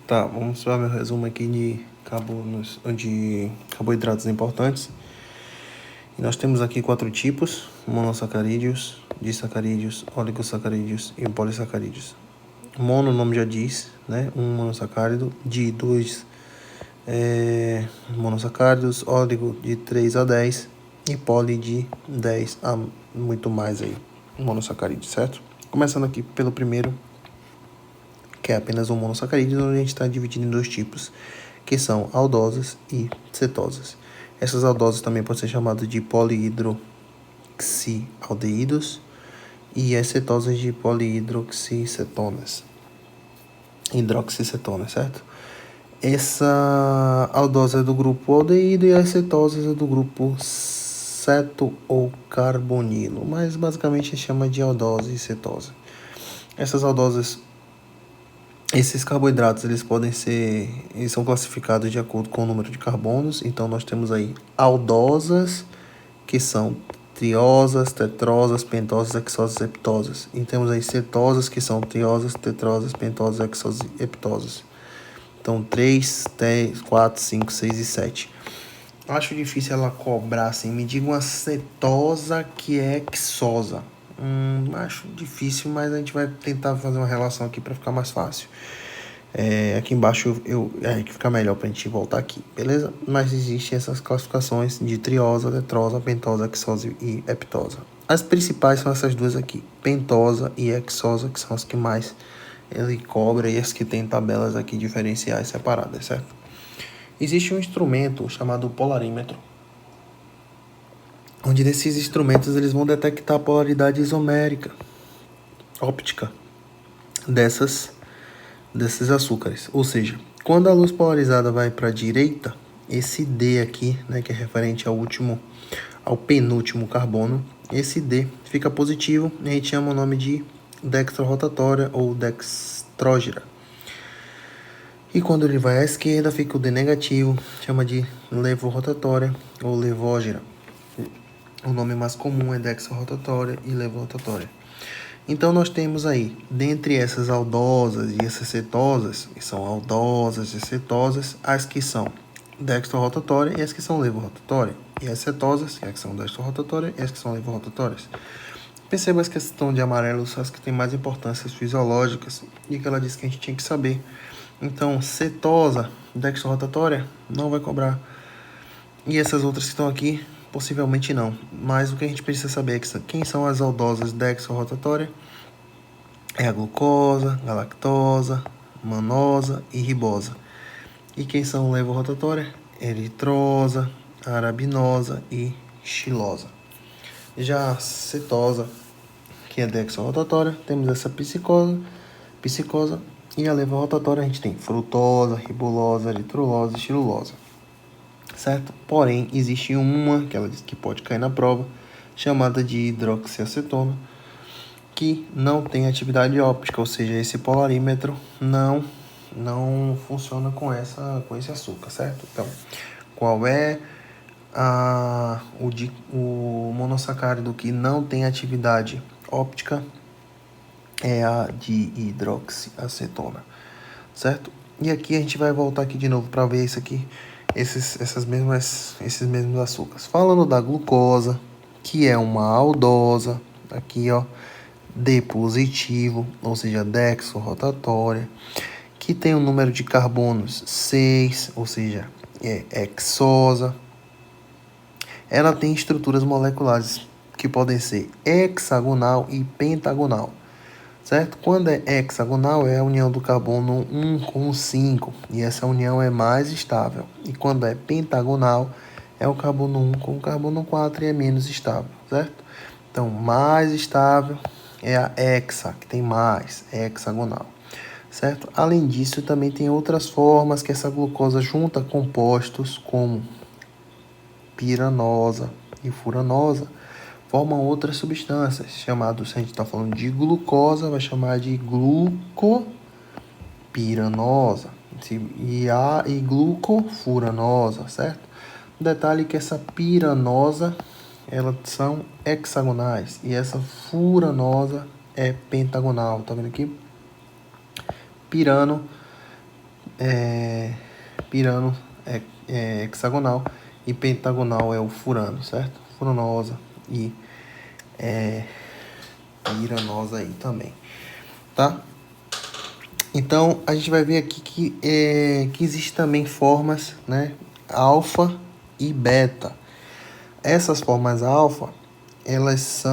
Tá, vamos para meu resumo aqui de carboidratos importantes. E nós temos aqui 4 tipos: monossacarídeos, disacarídeos, oligosacarídeos e polissacarídeos. Mono, o nome já diz, né? Um monossacárido, de 2 monossacáridos, óligo de 3 a 10 e poli de 10 a muito mais aí, monossacarídeos, certo? Começando aqui pelo primeiro, que é apenas um monossacarídeo, onde a gente está dividido em 2 tipos, que são aldosas e cetosas. Essas aldosas também podem ser chamadas de polihidroxialdeídos e as cetosas de polihidroxicetonas, hidroxicetonas, certo? Essa aldosa é do grupo aldeído e as cetosas é do grupo ceto ou carbonilo, mas basicamente chama de aldose e cetose. Essas aldosas, esses carboidratos, eles são classificados de acordo com o número de carbonos. Então nós temos aí aldosas, que são triosas, tetrosas, pentosas, hexosas, heptosas. E temos aí cetosas, que são triosas, tetrosas, pentosas, hexosas e heptosas. Então 3, 4, 5, 6 e 7. Acho difícil ela cobrar assim. Me diga uma cetosa que é hexosa. Acho difícil, mas a gente vai tentar fazer uma relação aqui para ficar mais fácil. Aqui embaixo que fica melhor pra gente voltar aqui, beleza? Mas existem essas classificações de triosa, tetrosa, pentosa, hexosa e heptosa. As principais são essas duas aqui, pentosa e hexosa, que são as que mais ele cobra e as que tem tabelas aqui diferenciais separadas, certo? Existe um instrumento chamado polarímetro, onde nesses instrumentos eles vão detectar a polaridade isomérica óptica desses açúcares. Ou seja, quando a luz polarizada vai para a direita, esse D aqui, né, que é referente ao penúltimo carbono, esse D fica positivo e a gente chama o nome de dextrorotatória ou dextrógira. E quando ele vai à esquerda, fica o D negativo, chama de levorotatória ou levógira. O nome mais comum é dextrorotatória e levorotatória. Então nós temos aí, dentre essas aldosas e essas cetosas, que são aldosas e cetosas, as que são dextrorotatória e as que são levorotatória. E as cetosas, que são dextrorotatória e as que são levorotatórias. Perceba as que estão de amarelo são as que têm mais importâncias fisiológicas e que ela disse que a gente tinha que saber. Então, cetosa, dextrorotatória, não vai cobrar. E essas outras que estão aqui, possivelmente não. Mas o que a gente precisa saber é que quem são as aldosas dextrorotatórias é a glucosa, galactosa, manosa e ribosa. E quem são levorotatórias? Eritrosa, arabinosa e xilosa. Já a cetosa, que é dextrorotatória, temos essa psicosa, e a levorotatória a gente tem frutosa, ribulosa, eritrosa e xilulosa. Certo? Porém, existe uma que ela diz que pode cair na prova, chamada de hidroxiacetona, que não tem atividade óptica, ou seja, esse polarímetro não funciona com esse açúcar, certo? Então, qual é o monossacárido que não tem atividade óptica? É a de hidroxiacetona, certo? E aqui a gente vai voltar aqui de novo para ver isso aqui, esses mesmos açúcares. Falando da glucosa, que é uma aldosa, aqui ó, D positivo, ou seja, dextrorotatória, que tem um número de carbonos 6, ou seja, é hexosa. Ela tem estruturas moleculares que podem ser hexagonal e pentagonal, certo? Quando é hexagonal, é a união do carbono 1 com 5, e essa união é mais estável. E quando é pentagonal, é o carbono 1 com o carbono 4 e é menos estável, certo? Então, mais estável é a hexa, que tem mais, é hexagonal, certo? Além disso, também tem outras formas que essa glucosa junta compostos como piranosa e furanosa, formam outras substâncias, chamadas, se a gente está falando de glucosa, vai chamar de glucopiranosa e glucofuranosa, certo? Detalhe que essa piranosa, elas são hexagonais e essa furanosa é pentagonal, tá vendo aqui? Pirano pirano é hexagonal e pentagonal é o furano, certo? Furanosa e piranosa aí também, tá? Então, a gente vai ver aqui que existe também formas, né, alfa e beta. Essas formas alfa, elas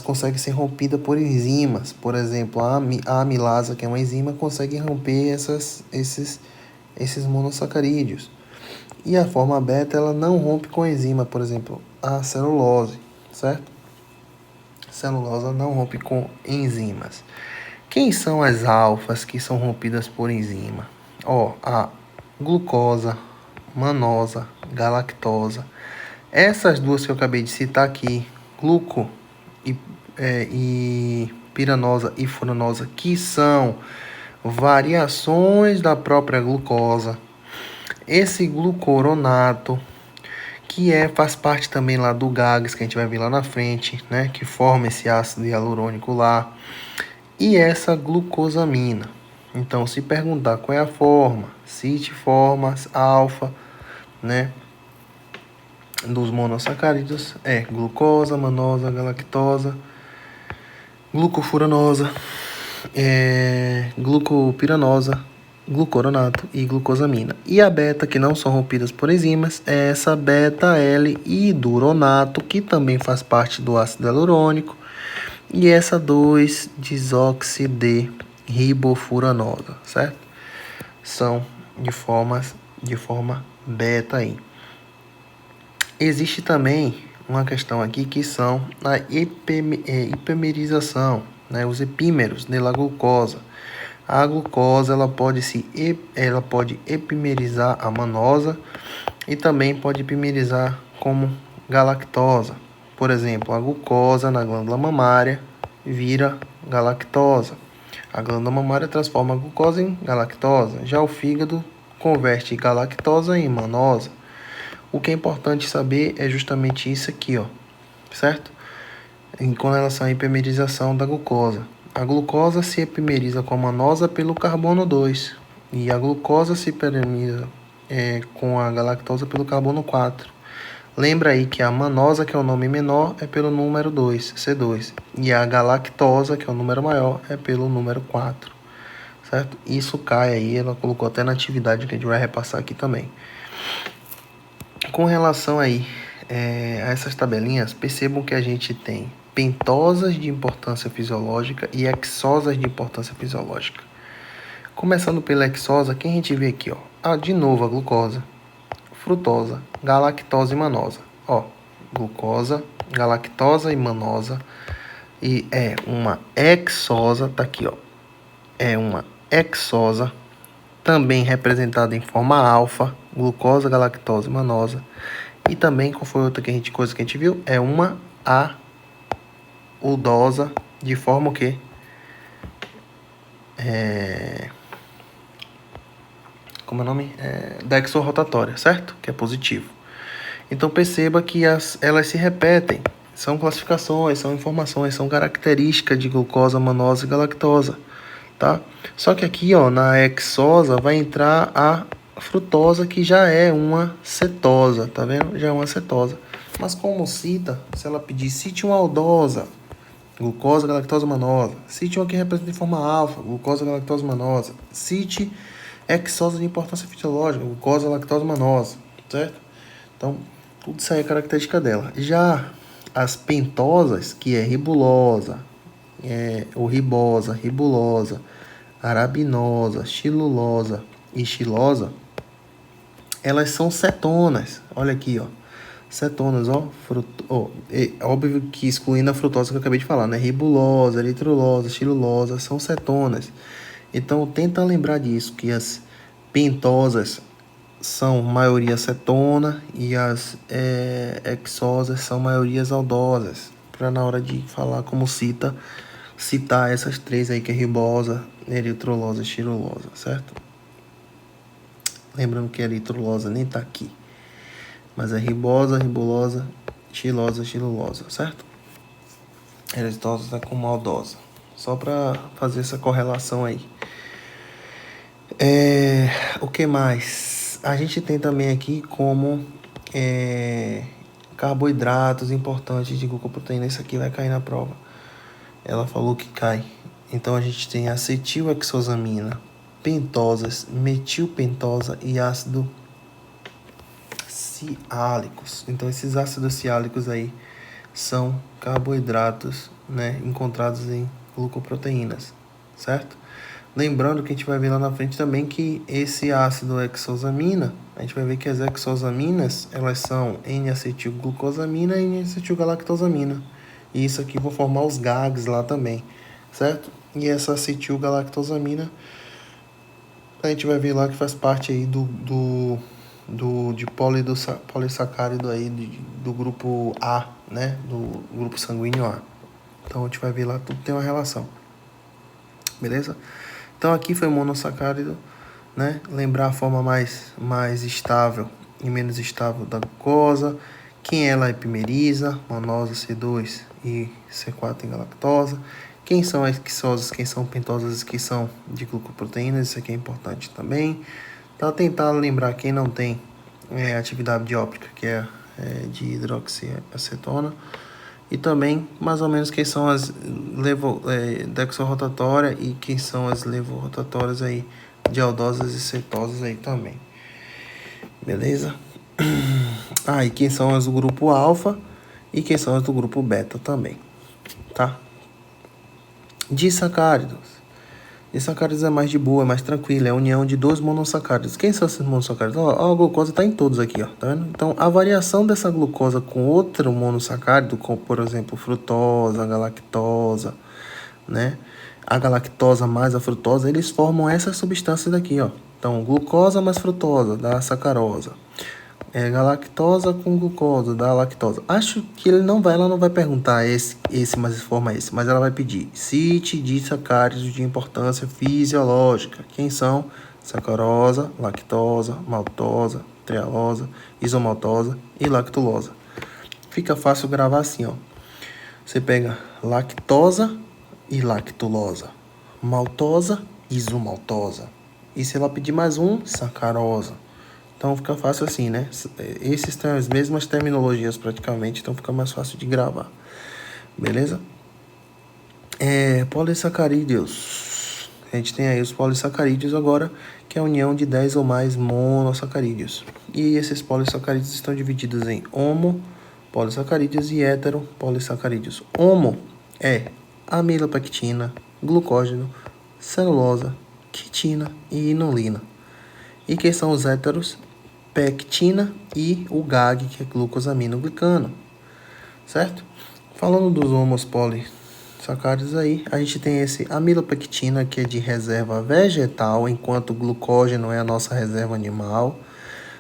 conseguem ser rompidas por enzimas. Por exemplo, a amilasa, que é uma enzima, consegue romper esses monossacarídeos. E a forma beta, ela não rompe com enzima, por exemplo, a celulose, certo? A celulose não rompe com enzimas. Quem são as alfas que são rompidas por enzima? A glucosa, manosa, galactosa. Essas duas que eu acabei de citar aqui, gluco e piranosa e furanosa, que são variações da própria glucosa. Esse glucoronato, que faz parte também lá do GAGs, que a gente vai ver lá na frente, né, que forma esse ácido hialurônico lá. E essa glucosamina. Então, se perguntar qual é a forma, cite formas alfa, né, dos monossacarídeos, glucosa, manosa, galactosa, glucofuranosa, glucopiranosa, glucoronato e glucosamina. E a beta, que não são rompidas por enzimas, é essa beta-L-hidronato, que também faz parte do ácido hialurônico, e essa 2-desoxidribofuranosa, certo? São de forma beta aí. Existe também uma questão aqui que são a hipomerização, né? Os epímeros da glucosa. A glucosa ela pode epimerizar a manosa e também pode epimerizar como galactosa. Por exemplo, a glucosa na glândula mamária vira galactosa. A glândula mamária transforma a glucosa em galactosa. Já o fígado converte galactosa em manosa. O que é importante saber é justamente isso aqui, certo? Com relação à hipomerização da glucosa. A glucosa se epimeriza com a manosa pelo carbono 2 e a glucosa se epimeriza com a galactosa pelo carbono 4. Lembra aí que a manosa, que é o nome menor, é pelo número 2, C2. E a galactosa, que é o número maior, é pelo número 4. Certo? Isso cai aí, ela colocou até na atividade que a gente vai repassar aqui também. Com relação aí a essas tabelinhas, percebam que a gente tem pentosas de importância fisiológica e hexosas de importância fisiológica. Começando pela hexosa, quem a gente vê aqui, de novo a glucosa, frutaosa, galactose e manosa. Glucosa, galactosa e manosa. E é uma hexosa, tá aqui, é uma hexosa, também representada em forma alfa, glucosa, galactose e manosa. E também, qual foi outra coisa que a gente viu? É uma aldosa de forma o quê? Como é o nome? Dexorrotatória, certo? Que é positivo. Então perceba que elas se repetem. São classificações, são informações, são características de glucosa, manosa e galactosa, tá? Só que aqui, na hexosa vai entrar a frutosa, que já é uma cetosa, tá vendo? Já é uma cetosa. Mas como cita, se ela pedir cite uma aldosa, glucosa, galactose, manosa. Cite uma que representa em forma alfa, glucosa, galactose, manosa. Cite hexosa de importância fisiológica, glucosa, lactose, manosa, certo? Então, tudo isso aí é característica dela. Já as pentosas, que é ribulosa, ou ribosa, ribulosa, arabinosa, xilulosa e xilosa, elas são cetonas. Olha aqui, cetonas, óbvio que excluindo a frutosa que eu acabei de falar, né? Ribulosa, eritrolosa, xilulosa, são cetonas. Então, tenta lembrar disso, que as pentosas são maioria cetona e as hexosas são maiorias aldosas. Para na hora de falar como citar essas três aí, que é ribosa, eritrolosa e xilulosa, certo? Lembrando que a eritrolosa nem tá aqui, mas é ribosa, ribulosa, xilosa, xilulosa, certo? Eritrosa tá com maldosa. Só para fazer essa correlação aí. O que mais? A gente tem também aqui como carboidratos importantes de glucoproteína. Isso aqui vai cair na prova. Ela falou que cai. Então a gente tem acetilhexosamina, pentosas, metilpentosa e ácido ciálicos. Então esses ácidos ciálicos aí são carboidratos, né, encontrados em glucoproteínas, certo? Lembrando que a gente vai ver lá na frente também que esse ácido hexosamina, a gente vai ver que as hexosaminas, elas são N-acetilglucosamina e N-acetilgalactosamina. E isso aqui vão formar os GAGs lá também, certo? E essa acetilgalactosamina, a gente vai ver lá que faz parte aí de polissacárido aí do grupo A, né? Do grupo sanguíneo A. Então a gente vai ver lá, tudo tem uma relação. Beleza? Então aqui foi monossacárido, né? Lembrar a forma mais estável e menos estável da glucosa. Quem ela epimeriza, manosa, C2 e C4 em galactosa. Quem são as hexosas, quem são pentosas, que são de glucoproteínas, isso aqui é importante também. Tá, tentar lembrar quem não tem atividade diópica, que é de hidroxiacetona. E também, mais ou menos, quem são as dexorrotatórias e quem são as levorrotatórias aí, de aldosas e cetosas aí também. Beleza? E quem são as do grupo alfa e quem são as do grupo beta também, tá? Disacáridos. Disacáridos é mais de boa, é mais tranquilo, é a união de dois monossacáridos. Quem são esses monossacáridos? Ó, a glucosa está em todos aqui, ó, tá vendo? Então, a variação dessa glucosa com outro monossacárido, como por exemplo, frutose, galactosa, né? A galactosa mais a frutose, eles formam essas substâncias daqui, ó. Então, glucosa mais frutose dá sacarosa. Galactosa com glucosa, da lactosa. Acho que ela não vai perguntar esse, mas forma esse, mas ela vai pedir. Cite disacáridos de importância fisiológica. Quem são? Sacarosa, lactosa, maltosa, trealosa, isomaltosa e lactulosa. Fica fácil gravar assim, ó. Você pega lactosa e lactulosa, maltosa, isomaltosa. E se ela pedir mais um, sacarosa. Então fica fácil assim, né? Esses têm as mesmas terminologias praticamente, então fica mais fácil de gravar. Beleza? Polissacarídeos. A gente tem aí os polissacarídeos agora, que é a união de 10 ou mais monossacarídeos. E esses polissacarídeos estão divididos em homopolissacarídeos e heteropolissacarídeos. Homo é amilopectina, glucógeno, celulosa, quitina e inulina. E quem são os héteros? Pectina e o GAG, que é glucosaminoglicano, certo? Falando dos homopolissacáridos aí, a gente tem esse amilopectina, que é de reserva vegetal, enquanto o glucógeno é a nossa reserva animal,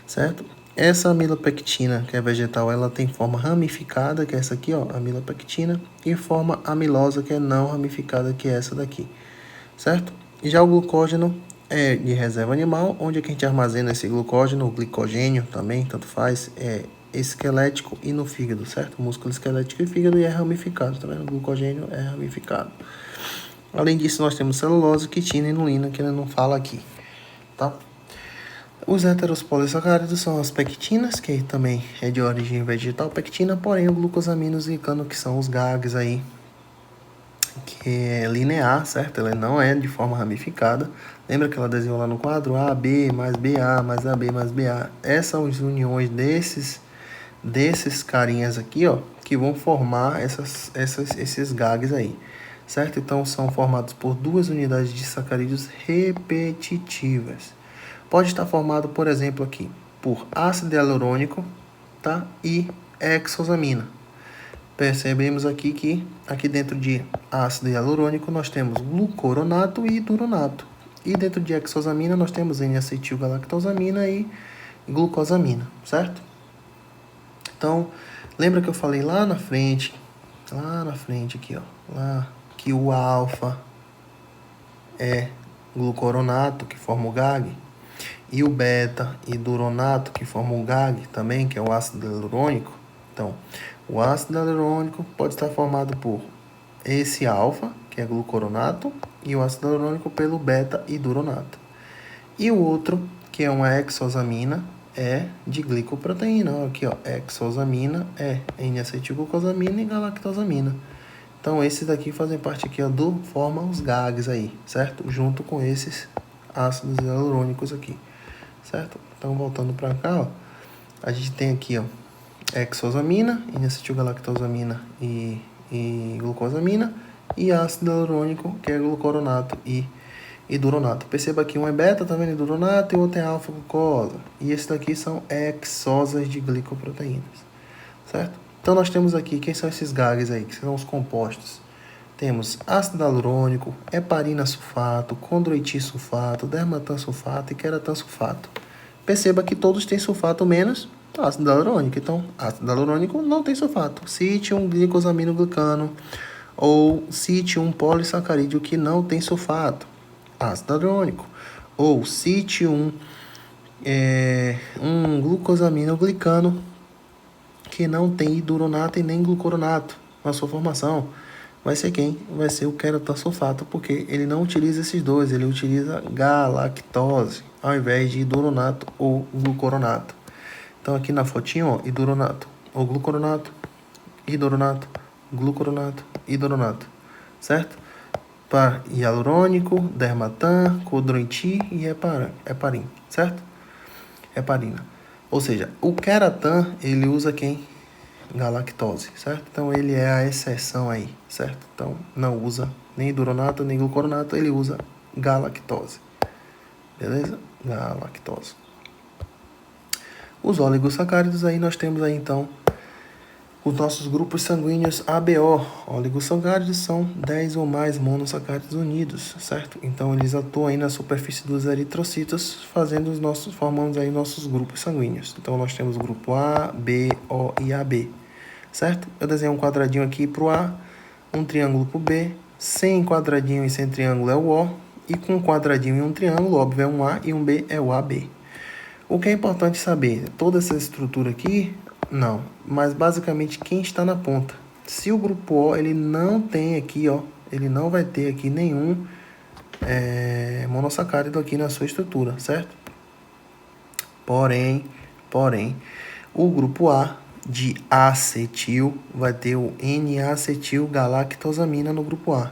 certo? Essa amilopectina, que é vegetal, ela tem forma ramificada, que é essa aqui, ó, amilopectina, e forma amilosa, que é não ramificada, que é essa daqui, certo? E já o glucógeno é de reserva animal, onde é que a gente armazena esse glucógeno, o glicogênio também, tanto faz, é esquelético e no fígado, certo? Músculo esquelético e fígado, e é ramificado, tá vendo? O glicogênio é ramificado. Além disso, nós temos celulose, quitina e inulina, que ele não fala aqui, tá? Os heteropolissacáridos são as pectinas, que também é de origem vegetal, pectina, porém o glucosaminoglicano, que são os GAGs aí, que é linear, certo? Ela não é de forma ramificada. Lembra que ela desenhou lá no quadro? AB mais BA mais AB mais BA. Essas são as uniões desses carinhas aqui, ó, que vão formar esses GAGs aí, certo? Então, são formados por duas unidades de sacarídeos repetitivas. Pode estar formado, por exemplo, aqui, por ácido hialurônico, tá? E hexosamina. Percebemos aqui que aqui dentro de ácido hialurônico nós temos glucoronato e duronato. E dentro de hexosamina nós temos N-acetilgalactosamina e glucosamina, certo? Então, lembra que eu falei lá na frente aqui, ó, lá, que o alfa é glucoronato, que forma o GAG, e o beta e duronato, que forma o GAG também, que é o ácido hialurônico. Então, o ácido hialurônico pode estar formado por esse alfa, que é glucoronato, e o ácido hialurônico pelo beta e duronato. E o outro, que é uma hexosamina, é de glicoproteína. Ó, aqui, ó, hexosamina é N-acetilglucosamina e galactosamina. Então, esses daqui fazem parte aqui, ó, formam os GAGs aí, certo? Junto com esses ácidos hialurônicos aqui, certo? Então, voltando para cá, ó, a gente tem aqui, ó, hexosamina, N-acetilgalactosamina e glucosamina, e ácido hialurônico, que é glucoronato e duronato. Perceba que um é beta, tá vendo, duronato, e o outro é alfa-glucosa. E esses daqui são hexosas de glicoproteínas, certo? Então, nós temos aqui, quem são esses GAGs aí, que são os compostos? Temos ácido hialurônico, heparina sulfato, condroitin sulfato, dermatan sulfato e queratan sulfato. Perceba que todos têm sulfato menos ácido hialurônico. Então, ácido hialurônico não tem sulfato. Cite um glicosaminoglicano ou cite um polissacarídeo que não tem sulfato, ácido hialurônico. Ou cite um glucosaminoglicano que não tem hidronato e nem glucoronato na sua formação. Vai ser quem? Vai ser o queratan sulfato, porque ele não utiliza esses dois, ele utiliza galactose ao invés de hidronato ou glucoronato. Então aqui na fotinho, ó, hidronato ou glucoronato, hidronato, glucoronato, hidronato, certo? Para hialurônico, dermatan, condroitin e heparin, certo? Heparina. Ou seja, o queratan, ele usa quem? Galactose, certo? Então, ele é a exceção aí, certo? Então, não usa nem hidronato, nem glucoronato, ele usa galactose. Beleza? Galactose. Os oligosacáridos aí, nós temos aí, então, os nossos grupos sanguíneos ABO. Oligosacáridos são 10 ou mais monossacáridos unidos, certo? Então, eles atuam aí na superfície dos eritrocitos, formando aí nossos grupos sanguíneos. Então, nós temos o grupo A, B, O e AB, certo? Eu desenhei um quadradinho aqui para o A, um triângulo para o B, sem quadradinho e sem triângulo é o O, e com um quadradinho e um triângulo, óbvio, é um A e um B é o AB. O que é importante saber, toda essa estrutura aqui, não, mas basicamente quem está na ponta. Se o grupo O, ele não tem aqui, ó, ele não vai ter aqui nenhum monossacárido aqui na sua estrutura, certo? Porém, o grupo A de acetil vai ter o N-acetilgalactosamina no grupo A.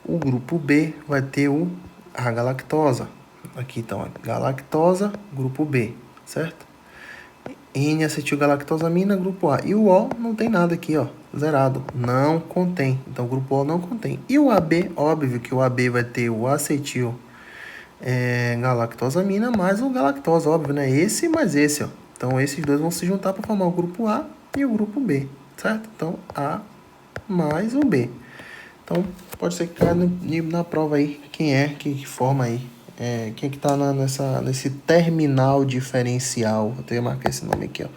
O grupo B vai ter a galactosa. Aqui então, galactosa, grupo B, certo? N-acetilgalactosamina, grupo A. E o O não tem nada aqui, ó, zerado, não contém. Então, o grupo O não contém. E o AB, óbvio que o AB vai ter o acetil galactosamina mais o galactosa, óbvio, né? Esse mais esse, ó. Então, esses dois vão se juntar para formar o grupo A e o grupo B, certo? Então, A mais o B. Então, pode ser que caia na prova aí quem é que forma aí. Quem é que tá nesse terminal diferencial. Eu tenho que marcar esse nome aqui, ó.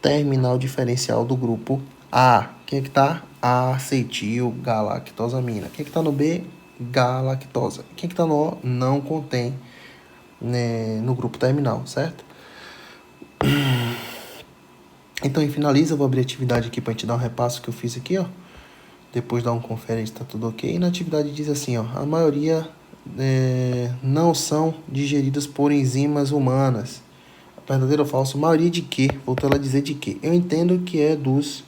Terminal diferencial do grupo A. Quem é que tá? Acetilgalactosamina. Quem é que tá no B? Galactosa. Quem é que tá no O? Não contém, né, no grupo terminal, certo? Então, finaliza, eu vou abrir a atividade aqui para a gente dar um repasso que eu fiz aqui, ó. Depois dá um confere se tá tudo ok. E na atividade diz assim, ó, a maioria não são digeridas por enzimas humanas. Verdadeiro ou falso? Maioria de quê? Voltou ela a dizer de quê? Eu entendo que é dos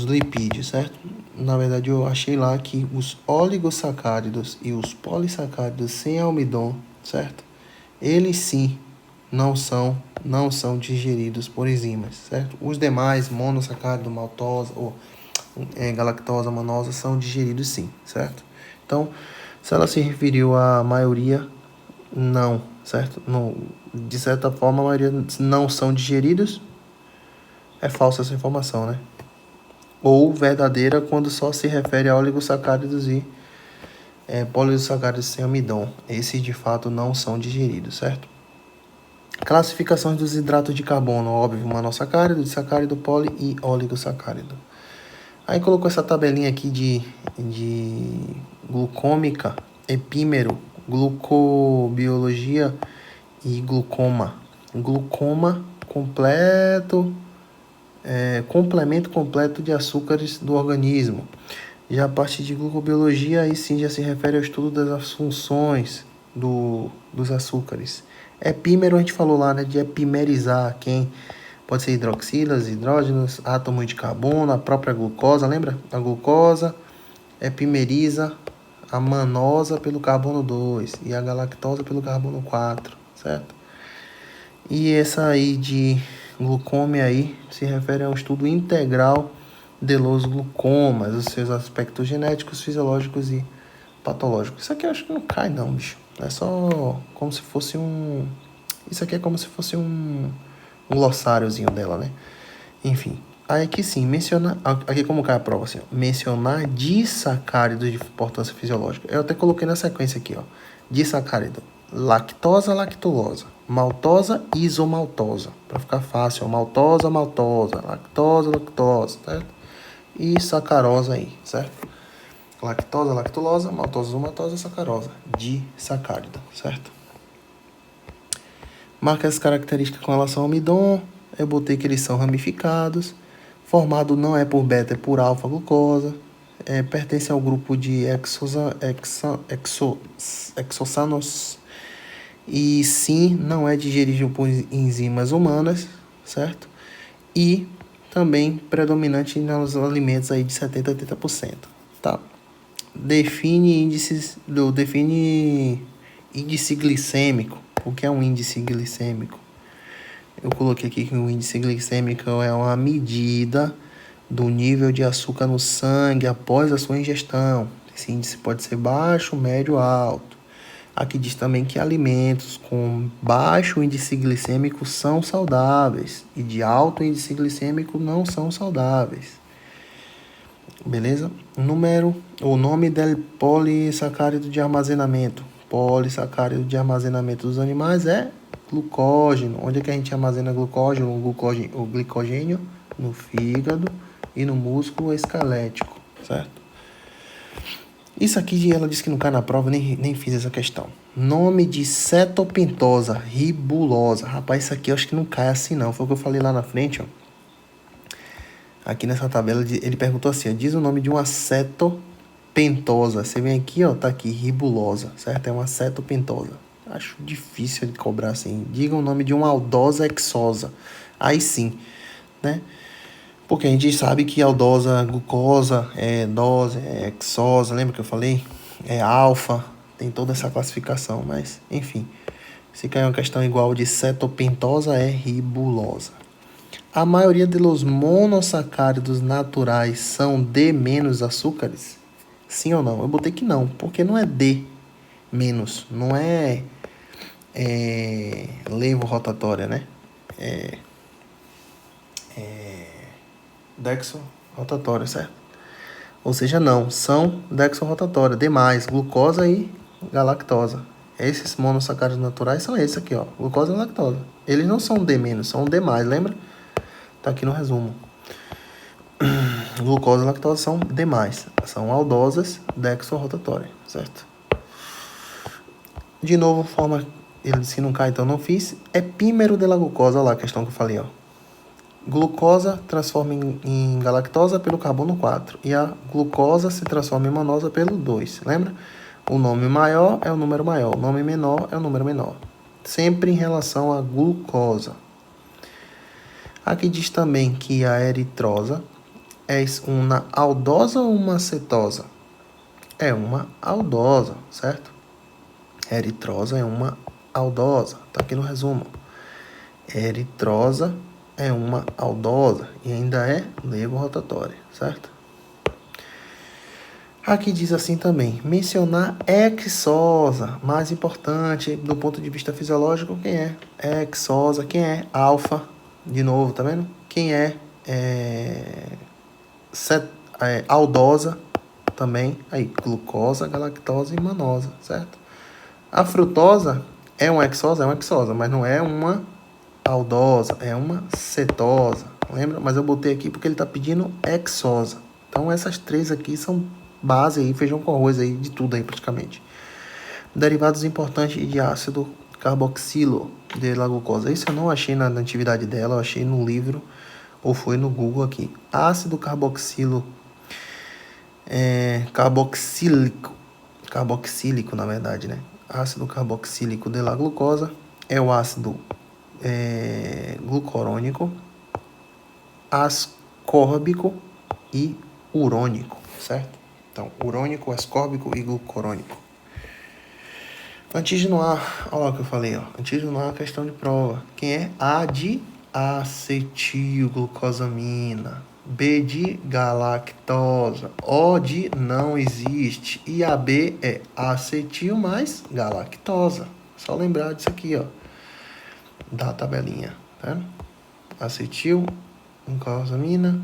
lipídios, certo? Na verdade, eu achei lá que os oligosacáridos e os polissacáridos sem almidom, certo? Eles sim não são digeridos por enzimas, certo? Os demais, monossacárido, maltosa ou galactosa, manosa, são digeridos sim, certo? Então, se ela se referiu à maioria, não, certo? Não, de certa forma, a maioria não são digeridos, é falsa essa informação, né? Ou verdadeira quando só se refere a oligosacáridos e polissacáridos sem amidon. Esses, de fato, não são digeridos, certo? Classificações dos hidratos de carbono, óbvio, monossacárido, disacárido, poli e oligosacárido. Aí colocou essa tabelinha aqui de glucômica, epímero, glucobiologia e glucoma. Glucoma completo, complemento completo de açúcares do organismo. Já a parte de glucobiologia, aí sim já se refere ao estudo das funções dos açúcares. Epímero a gente falou lá, né, de epimerizar, quem pode ser hidroxilas, hidrógenos, átomos de carbono, a própria glucosa, lembra? A glucosa epimeriza a manosa pelo carbono 2 e a galactosa pelo carbono 4, certo? E essa aí de glucômia aí se refere a um estudo integral de los glucomas, os seus aspectos genéticos, fisiológicos e patológicos. Isso aqui eu acho que não cai não, bicho. É só como se fosse um... Isso aqui é como se fosse um glossáriozinho dela, né? Enfim. Aí aqui sim, mencionar... Aqui como cai a prova, assim, ó. Mencionar disacáridos de importância fisiológica. Eu até coloquei na sequência aqui, ó. Disacárido. Lactosa, lactulose. Maltosa, isomaltosa. Pra ficar fácil, ó. Maltosa, maltosa. Lactosa, lactose, certo? E sacarosa aí, certo? Lactosa, lactulose, maltosa, isomaltosa, sacarosa. Disacárido, certo? Marca as características com relação ao amidon. Eu botei que eles são ramificados. Formado não é por beta, é por alfa-glucosa. Pertence ao grupo de exossanos. E sim, não é digerido por enzimas humanas, certo? E também predominante nos alimentos aí de 70% a 80%, tá? Define índice glicêmico. O que é um índice glicêmico? Eu coloquei aqui que o índice glicêmico é uma medida do nível de açúcar no sangue após a sua ingestão. Esse índice pode ser baixo, médio, alto. Aqui diz também que alimentos com baixo índice glicêmico são saudáveis e de alto índice glicêmico não são saudáveis. Beleza? O nome del polissacárido de armazenamento. Polissacárido de armazenamento dos animais é glucógeno. Onde é que a gente armazena glucógeno? O glicogênio no fígado e no músculo esquelético, certo? Isso aqui ela disse que não cai na prova, nem fiz essa questão. Nome de cetopentosa ribulosa. Rapaz, isso aqui eu acho que não cai assim não. Foi o que eu falei lá na frente, ó. Aqui nessa tabela ele perguntou assim, ó, diz o nome de uma cetopentosa. Você vem aqui, ó, tá aqui, ribulosa, certo? É uma cetopentosa. Acho difícil de cobrar assim. Diga o nome de uma aldosa hexosa. Aí sim, né? Porque a gente sabe que aldosa, glucosa, dose, hexosa, lembra que eu falei? É alfa, tem toda essa classificação, mas enfim. Se cair uma questão igual de cetopentosa, é ribulosa. A maioria dos monossacáridos naturais são de menos açúcares? Sim ou não? Eu botei que não, porque não é de menos, não é levo rotatória, né? Dexo rotatória, certo? Ou seja, não, são dexorrotatória, demais, glucosa e galactosa. Esses monossacáridos naturais são esses aqui, ó, glucosa e lactosa. Eles não são D-, são D+, lembra? Tá aqui no resumo. Glucosa e lactose são D+, são aldosas dexorrotatórias, certo? De novo, forma, ele disse que não cai, então não fiz. Epímero de la glucosa, olha lá a questão que eu falei, ó. Glucosa transforma em galactosa pelo carbono 4 e a glucosa se transforma em manosa pelo 2, lembra? O nome maior é o número maior, o nome menor é o número menor, sempre em relação à glucosa. Aqui diz também que a eritrosa é uma aldosa ou uma cetosa? É uma aldosa, certo? Eritrosa é uma aldosa, tá aqui no resumo. Eritrosa é uma aldosa e ainda é levo-rotatória, certo? Aqui diz assim também, mencionar hexosa, mais importante do ponto de vista fisiológico, quem é hexosa, quem é alfa, de novo, tá vendo? Quem é aldosa também, aí, glucosa, galactose e manosa, certo? A frutaosa é uma hexosa, mas não é uma aldosa, é uma cetosa, lembra? Mas eu botei aqui porque ele está pedindo hexosa. Então essas três aqui são base aí, feijão com arroz aí, de tudo aí praticamente. Derivados importantes de ácido carboxilo de la glucosa. Isso eu não achei na atividade dela, eu achei no livro ou foi no Google aqui. Ácido carboxilo carboxílico na verdade, né? ácido carboxílico de la glucosa é o ácido glucorônico, ascórbico e urônico, certo? Então, urônico, ascórbico e glucorônico. Antígeno A, olha lá o que eu falei, ó. Antígeno A é uma questão de prova. Quem é? A de acetilglucosamina, B de galactosa, O de não existe e a B é acetil mais galactosa. Só lembrar disso aqui, ó, da tabelinha, tá? Acetilglucosamina,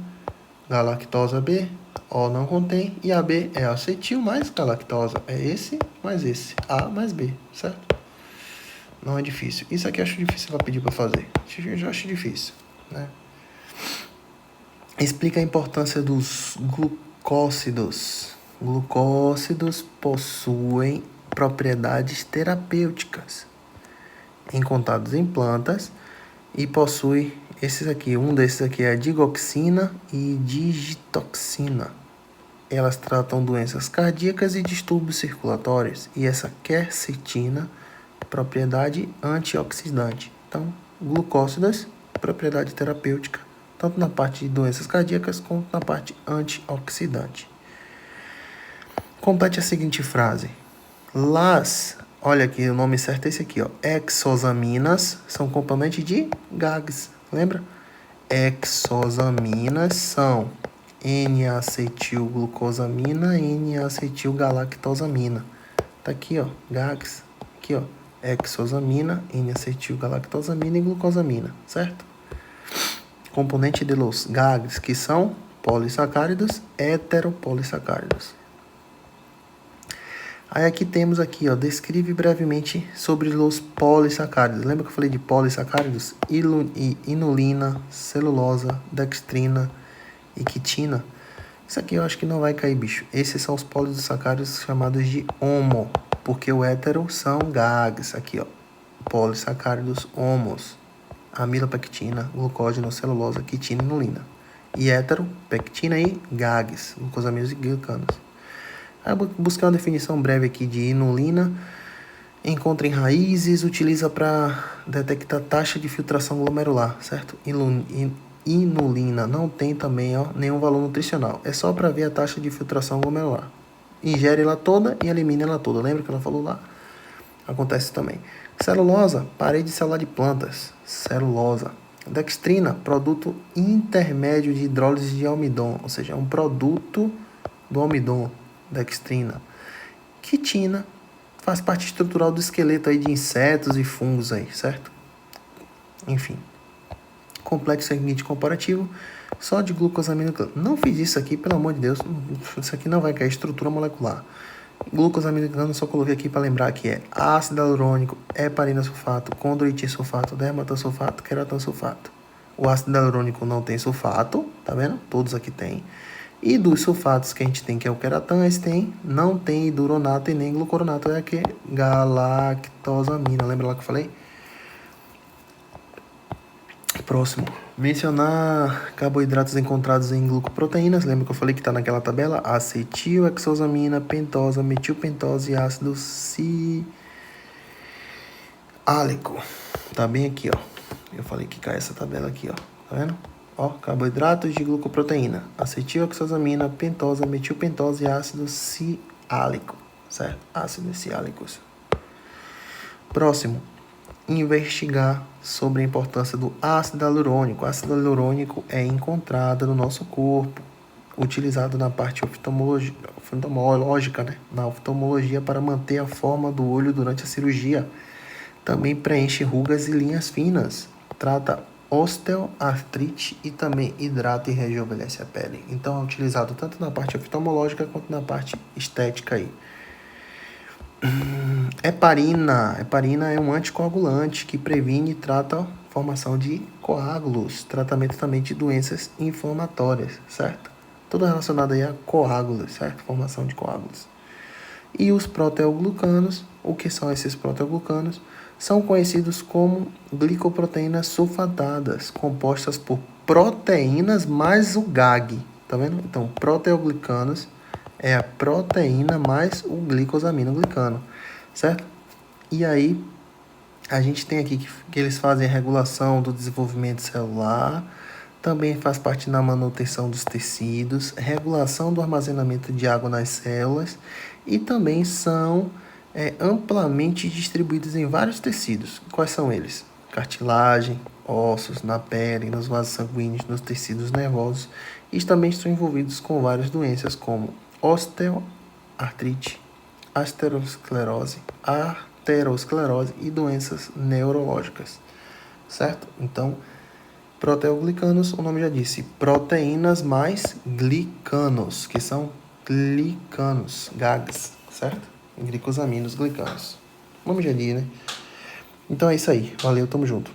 galactosa B, O não contém e a B é acetil mais galactosa. É esse mais esse, A mais B, certo? Não é difícil. Isso aqui eu acho difícil ela pedir para fazer. Eu já acho difícil, né? Explica a importância dos glucósidos. Glucósidos possuem propriedades terapêuticas encontrados em plantas e possui esses aqui. Um desses aqui é a digoxina e digitoxina. Elas tratam doenças cardíacas e distúrbios circulatórios. E essa quercetina, propriedade antioxidante. Então, glucósidas, propriedade terapêutica, tanto na parte de doenças cardíacas quanto na parte antioxidante. Complete a seguinte frase. Olha aqui, o nome certo é esse aqui, ó. Hexosaminas são componentes de GAGs, lembra? Hexosaminas são N-acetilglucosamina, N-acetilgalactosamina. Tá aqui, ó, GAGs. Aqui, ó, hexosamina, N-acetilgalactosamina e glucosamina, certo? Componente de los GAGs, que são polissacáridos, heteropolissacáridos. Aí aqui temos aqui, ó, descreve brevemente sobre os polissacáridos. Lembra que eu falei de polissacáridos? Inulina, celulosa, dextrina e quitina. Isso aqui eu acho que não vai cair, bicho. Esses são os polissacáridos chamados de homo, porque o hétero são GAGs. Aqui, ó, polissacáridos homos. Amilopectina, glucógeno, celulose, quitina e inulina. E hétero, pectina e GAGs, glucosaminas e glicanos. Aí eu buscar uma definição breve aqui de inulina. Encontra em raízes, utiliza para detectar taxa de filtração glomerular, certo? Inulina não tem também, ó, nenhum valor nutricional. É só para ver a taxa de filtração glomerular. Ingere ela toda e elimina ela toda. Lembra que ela falou lá? Acontece também. Celulosa, parede celular de plantas. Celulosa. Dextrina, produto intermédio de hidrólise de almidon, ou seja, é um produto do almidon, dextrina. Quitina, faz parte estrutural do esqueleto aí de insetos e fungos aí, certo? Enfim. Complexo seguinte comparativo, só de glucosamina. Não fiz isso aqui, pelo amor de Deus. Isso aqui não vai cair, estrutura molecular. Glucosamina, só coloquei aqui para lembrar que é ácido hialurônico, heparina sulfato, condroitin sulfato, dermatosulfato, queratin sulfato. O ácido hialurônico não tem sulfato, tá vendo? Todos aqui tem. E dos sulfatos que a gente tem, que é o queratin, esse não tem hidronato e nem glucoronato, é aqui galactosamina. Lembra lá que eu falei? Próximo. Mencionar carboidratos encontrados em glucoproteínas. Lembra que eu falei que está naquela tabela? Acetil, hexosamina, pentosa, metilpentose e ácido ciálico. Tá bem aqui, ó. Eu falei que cai essa tabela aqui, ó. Tá vendo? Ó, carboidratos de glucoproteína. Acetil, hexosamina, pentosa, metilpentose e ácido ciálico. Certo? Ácidos ciálicos. Próximo. Investigar sobre a importância do ácido hialurônico. O ácido hialurônico é encontrado no nosso corpo, utilizado na parte oftalmológica, né? Na oftalmologia para manter a forma do olho durante a cirurgia. Também preenche rugas e linhas finas, trata osteoartrite e também hidrata e rejuvenesce a pele. Então é utilizado tanto na parte oftalmológica quanto na parte estética aí. Heparina. Heparina é um anticoagulante que previne e trata a formação de coágulos. Tratamento também de doenças inflamatórias, certo? Tudo relacionado aí a coágulos, certo? Formação de coágulos. E os proteoglucanos, o que são esses proteoglucanos? São conhecidos como glicoproteínas sulfatadas, compostas por proteínas mais o GAG, tá vendo? Então, proteoglicanos é a proteína mais o glicosaminoglicano, certo? E aí, a gente tem aqui que eles fazem a regulação do desenvolvimento celular, também faz parte na manutenção dos tecidos, regulação do armazenamento de água nas células e também são amplamente distribuídos em vários tecidos. Quais são eles? Cartilagem, ossos, na pele, nos vasos sanguíneos, nos tecidos nervosos e também estão envolvidos com várias doenças como osteoartrite, arteriosclerose e doenças neurológicas, certo? Então, proteoglicanos, o nome já disse, proteínas mais glicanos, que são glicanos, GAGs, certo? Glicosaminos glicanos. O nome já diz, né? Então é isso aí. Valeu, tamo junto.